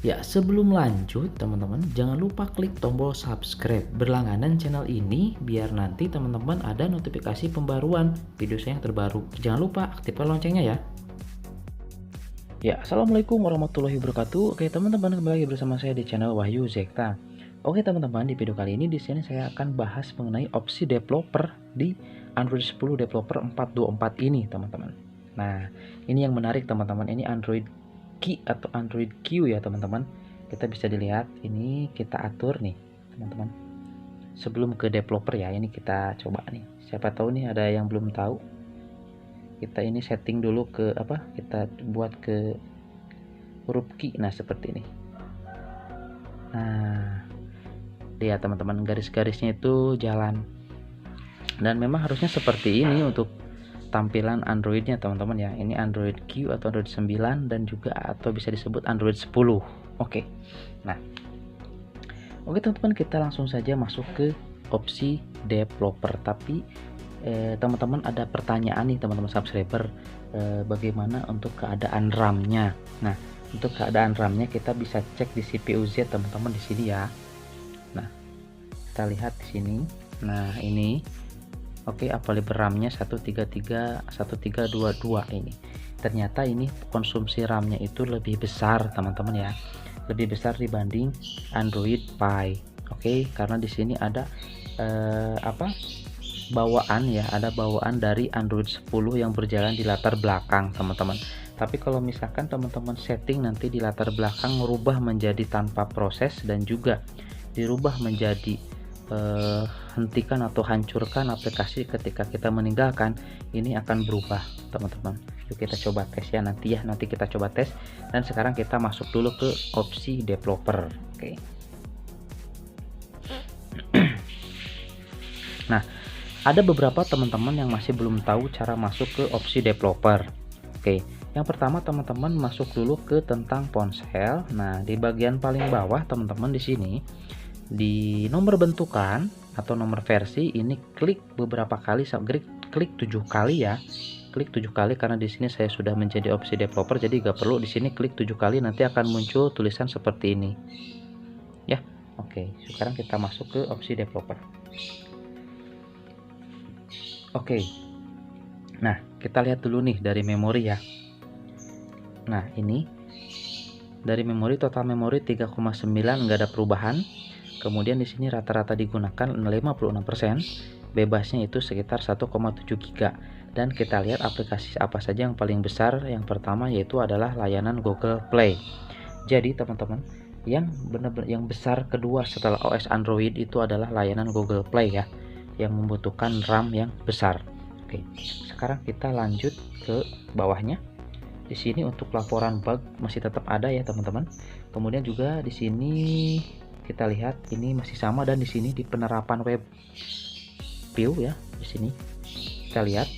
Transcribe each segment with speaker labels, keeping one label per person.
Speaker 1: Ya, sebelum lanjut teman-teman, jangan lupa klik tombol subscribe berlangganan channel ini biar nanti teman-teman ada notifikasi pembaruan video saya yang terbaru. Jangan lupa aktifkan loncengnya ya. Ya, assalamualaikum warahmatullahi wabarakatuh. Oke teman-teman, kembali lagi bersama saya di channel Wahyu Zekta. Oke teman-teman, di video kali ini di sini saya akan bahas mengenai opsi developer di Android 10 Developer 424 ini teman-teman. Nah, ini yang menarik teman-teman. Ini Android Key atau Android Q ya teman-teman. Kita bisa dilihat ini kita atur nih teman-teman. Sebelum ke developer ya, ini kita coba nih. Siapa tahu nih ada yang belum tahu. Kita ini setting dulu ke kita buat ke huruf key. Nah, seperti ini. Nah, lihat teman-teman, garis-garisnya itu jalan. Dan memang harusnya seperti ini untuk tampilan Androidnya teman-teman ya. Ini Android Q atau Android 9 dan juga atau bisa disebut Android 10. Oke. Nah, oke teman-teman, kita langsung saja masuk ke opsi developer. Tapi teman-teman ada pertanyaan nih teman-teman subscriber, bagaimana untuk keadaan RAM-nya. Nah, untuk keadaan RAM-nya kita bisa cek di CPU Z teman-teman di sini ya. Nah, kita lihat di sini. Nah, ini oke, available RAM-nya 1331322 ini. Ternyata ini konsumsi RAM-nya itu lebih besar teman-teman ya. Lebih besar dibanding Android Pie. Oke, karena di sini ada bawaan ya, ada bawaan dari Android 10 yang berjalan di latar belakang teman-teman. Tapi kalau misalkan teman-teman setting nanti di latar belakang merubah menjadi tanpa proses dan juga dirubah menjadi hentikan atau hancurkan aplikasi ketika kita meninggalkan, ini akan berubah teman-teman. Yuk kita coba tes ya nanti kita coba tes. Dan sekarang kita masuk dulu ke opsi developer. Oke. Nah, ada beberapa teman-teman yang masih belum tahu cara masuk ke opsi developer. Oke, yang pertama teman-teman masuk dulu ke tentang ponsel. Nah, di bagian paling bawah teman-teman di sini di nomor bentukan atau nomor versi ini klik beberapa kali, klik 7 kali ya. Klik 7 kali karena di sini saya sudah menjadi opsi developer, jadi gak perlu di sini klik 7 kali, nanti akan muncul tulisan seperti ini. Ya. Oke, sekarang kita masuk ke opsi developer. Oke. Nah, kita lihat dulu nih dari memori ya. Nah, ini dari memori, total memori 3,9 nggak ada perubahan. Kemudian di sini rata-rata digunakan 56%, bebasnya itu sekitar 1,7 GB. Dan kita lihat aplikasi apa saja yang paling besar. Yang pertama yaitu adalah layanan Google Play. Jadi teman-teman, yang benar-benar yang besar kedua setelah OS Android itu adalah layanan Google Play ya, yang membutuhkan RAM yang besar. Oke, sekarang kita lanjut ke bawahnya. Di sini untuk laporan bug masih tetap ada ya teman-teman. Kemudian juga di sini kita lihat ini masih sama, dan di sini di penerapan web view ya, di sini kita lihat.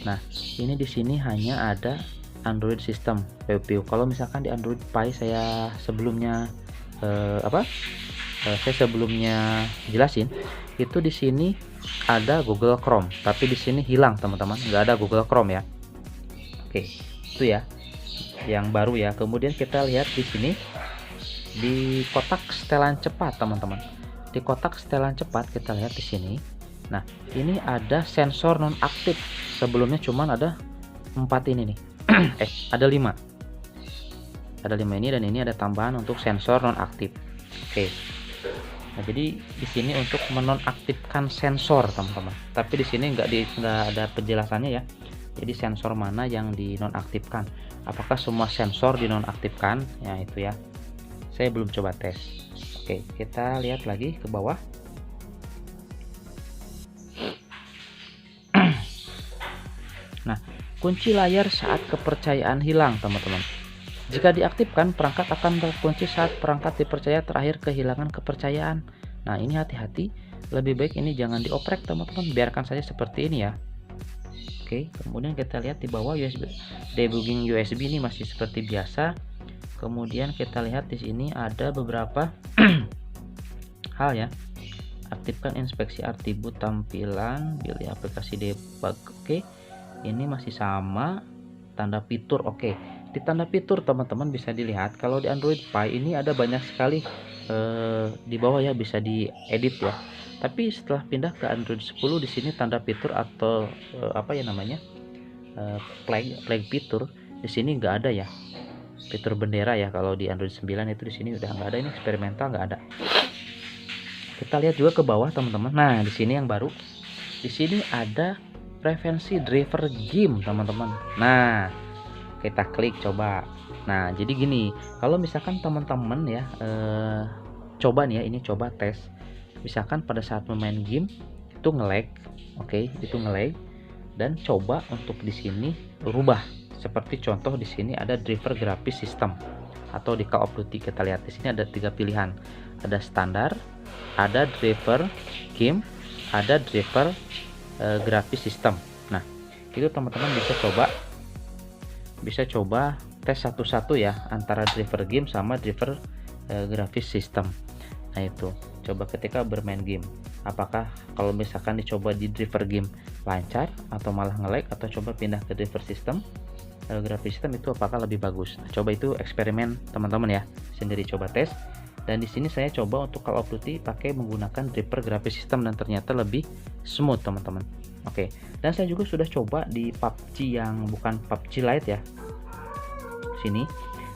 Speaker 1: Nah, ini di sini hanya ada Android system web view. Kalau misalkan di Android Pie saya sebelumnya saya sebelumnya jelasin itu di sini ada Google Chrome, tapi di sini hilang teman-teman, nggak ada Google Chrome ya. Oke, itu ya yang baru ya. Kemudian kita lihat di sini di kotak setelan cepat teman-teman. Di kotak setelan cepat kita lihat di sini. Nah, ini ada sensor non aktif. Sebelumnya cuman ada 4 ini nih. Ada 5. Ada 5 ini, dan ini ada tambahan untuk sensor non aktif. Oke. Nah, jadi di sini untuk menonaktifkan sensor teman-teman. Tapi di sini nggak ada penjelasannya ya. Jadi sensor mana yang dinonaktifkan? Apakah semua sensor dinonaktifkan? Ya itu ya. Saya belum coba tes. Oke, kita lihat lagi ke bawah. Nah, kunci layar saat kepercayaan hilang teman-teman. Jika diaktifkan, perangkat akan terkunci saat perangkat dipercaya terakhir kehilangan kepercayaan. Nah, ini hati-hati. Lebih baik ini jangan dioprek teman-teman. Biarkan saja seperti ini ya. Oke, kemudian kita lihat di bawah USB. Debugging USB ini masih seperti biasa. Kemudian kita lihat di sini ada beberapa hal ya. Aktifkan inspeksi atribut tampilan, pilih aplikasi debug. Oke, ini masih sama. Tanda fitur oke. di tanda fitur teman-teman bisa dilihat kalau di Android Pie ini ada banyak sekali di bawah ya, bisa diedit ya. Tapi setelah pindah ke Android 10 di sini tanda fitur atau apa ya namanya, flag fitur di sini nggak ada ya, fitur bendera ya. Kalau di Android 9 itu di sini udah nggak ada, ini eksperimental nggak ada. Kita lihat juga ke bawah teman-teman. Nah di sini yang baru, di sini ada preferensi driver game teman-teman. Nah kita klik coba. Nah jadi gini, kalau misalkan teman-teman ya coba nih ya, ini coba tes. Misalkan pada saat memain game itu nge-lag, oke, itu nge-lag, dan coba untuk di sini rubah. Seperti contoh di sini ada driver grafis system, atau di Call of Duty kita lihat di sini ada 3 pilihan. Ada standar, ada driver game, ada driver grafis system. Nah, itu teman-teman bisa coba tes satu-satu ya, antara driver game sama driver grafis system. Nah itu coba ketika bermain game, apakah kalau misalkan dicoba di driver game lancar atau malah nge-lag, atau coba pindah ke driver system grafis system itu apakah lebih bagus. Nah, coba itu eksperimen teman-teman ya, sendiri coba tes. Dan di sini saya coba untuk Call of Duty pakai menggunakan driver grafis system dan ternyata lebih smooth teman-teman. Oke, dan saya juga sudah coba di PUBG yang bukan PUBG Lite ya. Sini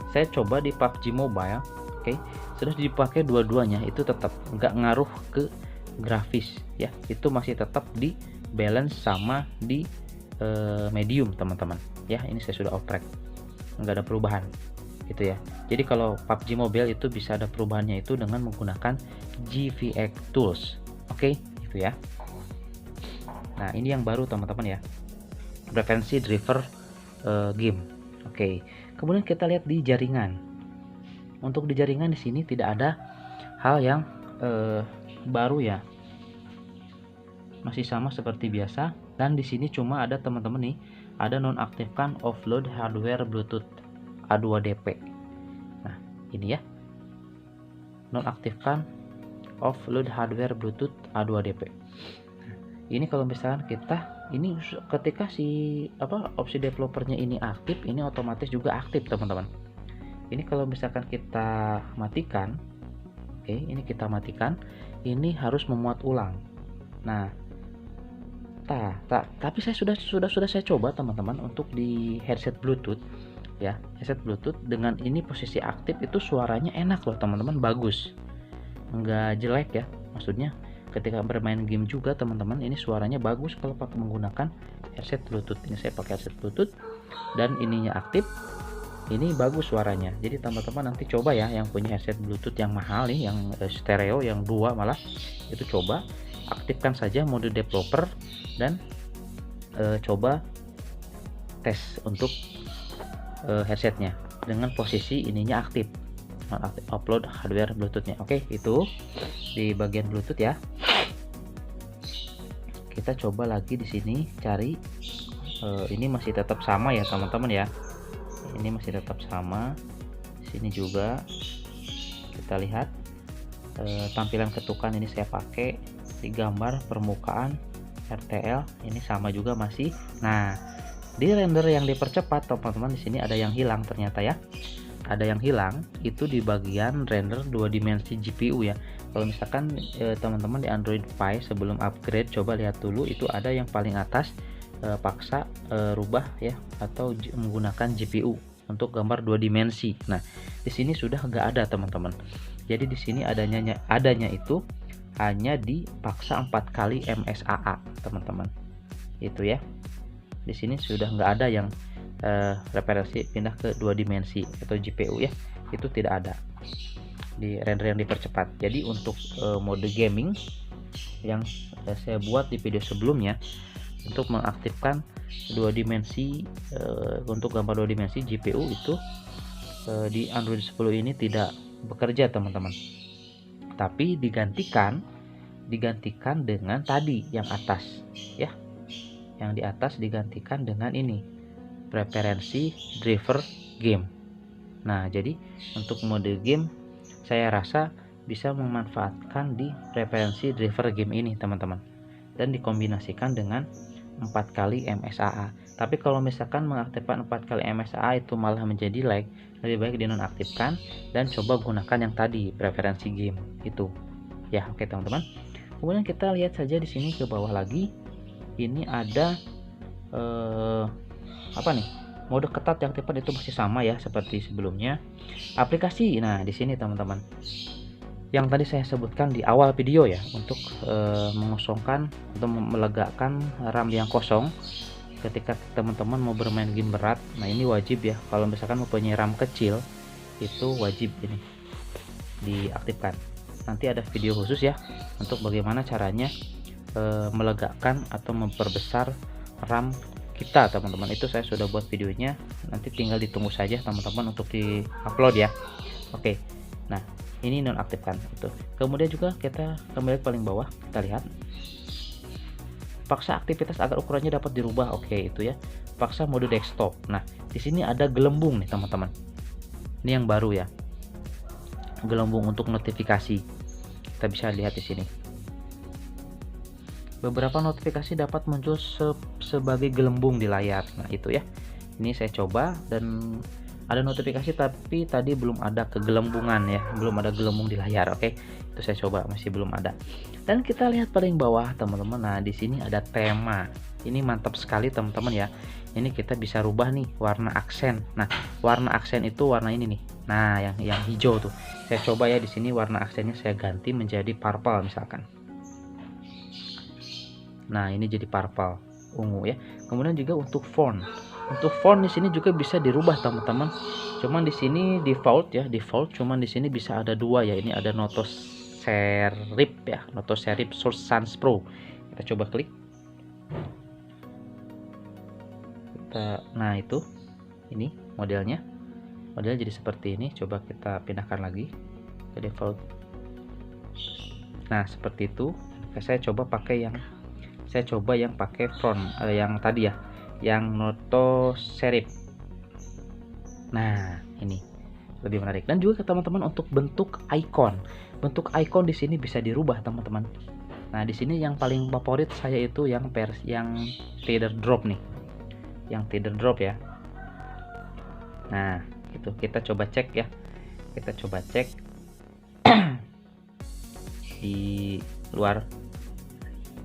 Speaker 1: saya coba di PUBG Mobile, oke, sudah dipakai dua-duanya, itu tetap nggak ngaruh ke grafis ya, itu masih tetap di balance sama di medium teman-teman ya. Ini saya sudah off track, nggak ada perubahan gitu ya. Jadi kalau PUBG Mobile itu bisa ada perubahannya itu dengan menggunakan GVX Tools, oke, itu ya. Nah ini yang baru teman-teman ya, preferensi driver game. Oke, kemudian kita lihat di jaringan. Untuk di jaringan di sini tidak ada hal yang baru ya, masih sama seperti biasa. Dan di sini cuma ada teman-teman nih, ada nonaktifkan offload hardware Bluetooth A2DP. Nah ini ya, nonaktifkan offload hardware Bluetooth A2DP. Ini kalau misalkan kita ini ketika si opsi developernya ini aktif, ini otomatis juga aktif teman-teman. Ini kalau misalkan kita matikan, oke, ini kita matikan, ini harus memuat ulang. Nah tapi saya sudah saya coba teman-teman untuk di headset Bluetooth ya, headset Bluetooth dengan ini posisi aktif itu suaranya enak loh teman-teman, bagus, nggak jelek ya. Maksudnya ketika bermain game juga teman-teman, ini suaranya bagus kalau pakai menggunakan headset Bluetooth. Ini saya pakai headset Bluetooth dan ininya aktif, ini bagus suaranya. Jadi teman-teman nanti coba ya, yang punya headset Bluetooth yang mahal nih, yang stereo yang 2 malah, itu coba aktifkan saja mode developer dan coba tes untuk headsetnya dengan posisi ininya aktif, upload hardware Bluetoothnya. Oke, itu di bagian Bluetooth ya. Kita coba lagi di sini cari, ini masih tetap sama ya teman-teman ya, ini masih tetap sama. Sini juga kita lihat tampilan ketukan, ini saya pakai di gambar permukaan RTL, ini sama juga masih. Nah di render yang dipercepat teman-teman, di sini ada yang hilang ternyata ya, ada yang hilang itu di bagian render 2 dimensi GPU ya. Kalau misalkan teman-teman di Android Pie sebelum upgrade, coba lihat dulu, itu ada yang paling atas paksa rubah ya, atau menggunakan GPU untuk gambar 2 dimensi. Nah di sini sudah nggak ada teman-teman. Jadi di sini adanya itu hanya dipaksa 4 kali MSAA teman-teman, itu ya. Di sini sudah nggak ada yang referensi pindah ke 2 dimensi atau GPU ya, itu tidak ada di render yang dipercepat. Jadi untuk mode gaming yang saya buat di video sebelumnya, untuk mengaktifkan 2 dimensi untuk gambar 2 dimensi GPU itu di Android 10 ini tidak bekerja teman-teman. Tapi digantikan dengan tadi yang atas ya, yang di atas digantikan dengan ini preferensi driver game. Nah jadi untuk mode game saya rasa bisa memanfaatkan di preferensi driver game ini teman-teman, dan dikombinasikan dengan 4 kali MSAA. Tapi kalau misalkan mengaktifkan 4 kali MSAA itu malah menjadi lag, lebih baik dinonaktifkan dan coba gunakan yang tadi, preferensi game itu. Ya, oke teman-teman. Kemudian kita lihat saja di sini ke bawah lagi. Ini ada apa nih? Mode ketat yang aktifkan itu masih sama ya seperti sebelumnya. Aplikasi. Nah, di sini teman-teman. Yang tadi saya sebutkan di awal video ya, untuk mengosongkan atau melegakan RAM yang kosong ketika teman-teman mau bermain game berat. Nah, ini wajib ya, kalau misalkan mempunyai RAM kecil itu wajib ini diaktifkan. Nanti ada video khusus ya untuk bagaimana caranya melegakan atau memperbesar RAM kita teman-teman. Itu saya sudah buat videonya, nanti tinggal ditunggu saja teman-teman untuk di-upload ya. Oke, nah ini nonaktifkan itu. Kemudian juga kita kembali ke paling bawah, kita lihat paksa aktivitas agar ukurannya dapat dirubah. Oke, itu ya, paksa mode desktop. Nah, di sini ada gelembung nih teman-teman, ini yang baru ya, gelembung untuk notifikasi. Kita bisa lihat di sini beberapa notifikasi dapat muncul sebagai gelembung di layar. Nah, itu ya, ini saya coba dan ada notifikasi tapi tadi belum ada kegelembungan ya, belum ada gelembung di layar. Oke, itu saya coba masih belum ada. Dan kita lihat paling bawah teman-teman. Nah, di sini ada tema. Ini mantap sekali teman-teman ya. Ini kita bisa rubah nih warna aksen. Nah, warna aksen itu warna ini nih. Nah, yang hijau tuh. Saya coba ya di sini warna aksennya saya ganti menjadi purple misalkan. Nah, ini jadi purple, ungu ya. Kemudian juga untuk font. Untuk font di sini juga bisa dirubah teman-teman. Cuman di sini default ya, default. Cuman di sini bisa ada dua ya. Ini ada Noto Serif ya, Noto Serif Sans Pro. Kita coba klik. Nah, itu ini modelnya. Modelnya jadi seperti ini. Coba kita pindahkan lagi ke default. Nah, seperti itu. Saya coba pakai yang pakai font yang tadi ya, yang Noto Serif. Nah, ini lebih menarik. Dan juga ke teman-teman untuk bentuk icon. Bentuk icon di sini bisa dirubah teman-teman. Nah, di sini yang paling favorit saya itu yang teardrop nih. Yang teardrop ya. Nah, itu kita coba cek ya. Kita coba cek di luar.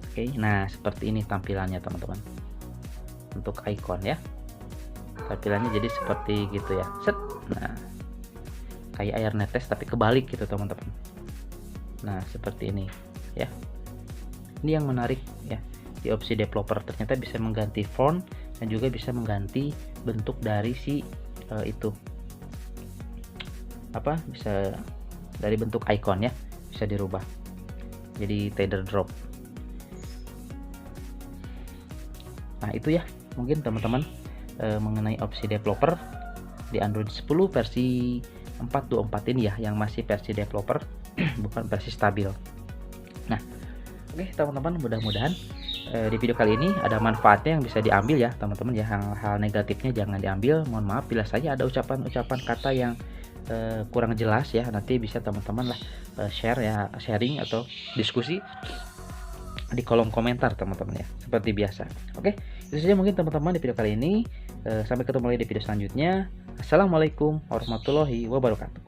Speaker 1: Oke, nah seperti ini tampilannya teman-teman. Untuk icon ya. Tampilannya jadi seperti gitu ya. Set. Nah, kayak air netes tapi kebalik gitu teman-teman. Nah, seperti ini ya. Ini yang menarik ya. Di opsi developer ternyata bisa mengganti font dan juga bisa mengganti bentuk dari si itu. Apa? Bisa dari bentuk icon ya, bisa dirubah. Jadi teardrop. Nah, itu ya mungkin teman-teman mengenai opsi developer di Android 10 versi 4.24 ini ya, yang masih versi developer bukan versi stabil. Nah, oke teman-teman, mudah-mudahan di video kali ini ada manfaatnya yang bisa diambil ya teman-teman ya. Hal negatifnya jangan diambil, mohon maaf bila saja ada ucapan-ucapan kata yang kurang jelas ya. Nanti bisa teman-teman lah sharing atau diskusi di kolom komentar teman-teman ya, seperti biasa. Oke, itu saja mungkin teman-teman di video kali ini. Sampai ketemu lagi di video selanjutnya. Assalamualaikum warahmatullahi wabarakatuh.